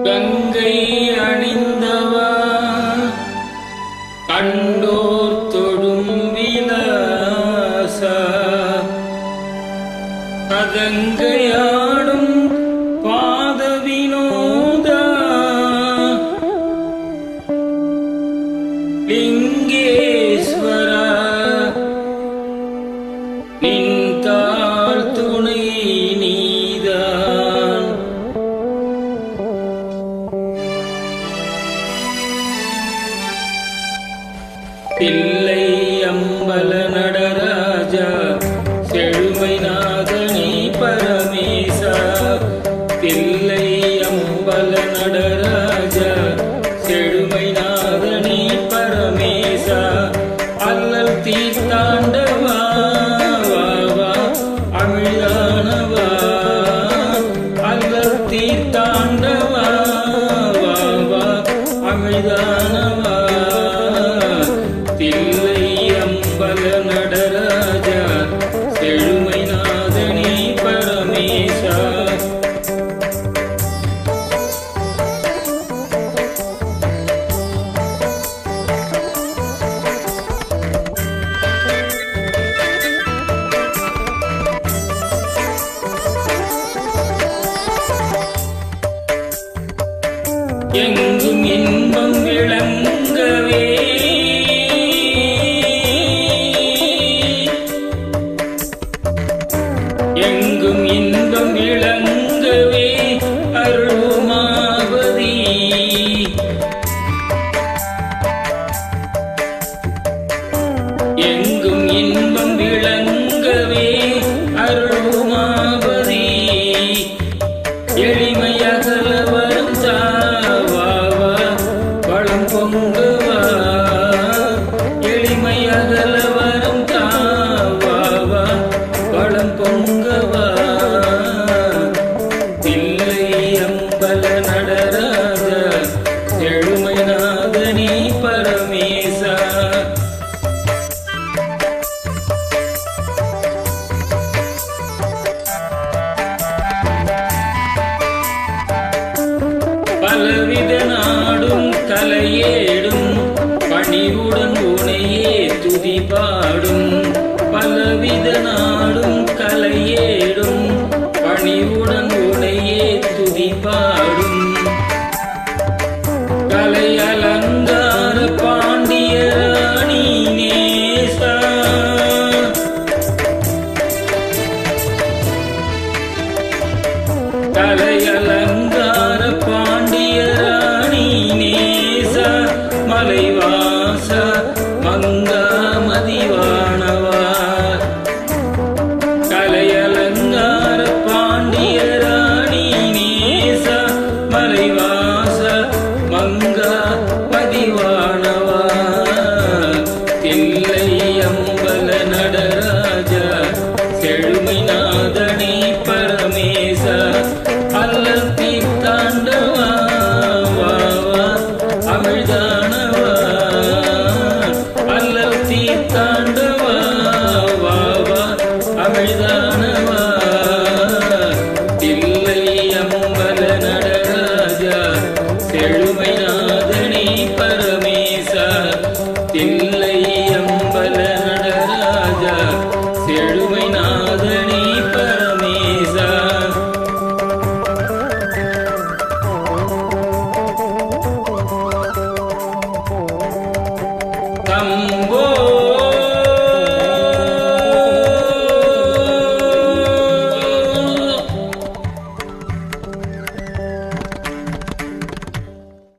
கங்கை அணிந்தவா கண்டோர் தொழும் விலாசா கதங்கையாடும் பாத வினோதா லிங்கேஸ்வரா நின்றாள் துணை நீதான் தில்லை அம்பல நடராஜா செழுமை நாதனே பரமேசா தில்லை அம்பல நடராஜா செழுமை நாதனே பரமேசா அல்லல் தீர்த்தாண்டவா வா அமிழ்தானவா அல்லல் தீர்த்தாண்டவா வா அமிழ்தானவா தில்லை அம்பல நடராஜா செழுமை நாதனே பரமேசா எங்கும் இன்பம் விளங்கவே எங்கும் இன்பம் விளங்கவே அருள்மாவதி எங்கும் இன்பம் விளங்கவே அருள்மாவதி எளிமையகல வரும் தாவாவா வளம் பொங்குவா எளிமையகல வரும் தாவாவா வளம் பொங்கவா தில்லை அம்பல நடராஜா செழுமை நாதனே பரமேசா பலவித நாடும் கலையேடும் பணிவுடன் உனையே துதி பாடும் பலவித நாடும் கலையேடும் பணிவுடன் உனையே துதி பாடும் கலை அலங்கார பாண்டிய ராணி நேசா கலை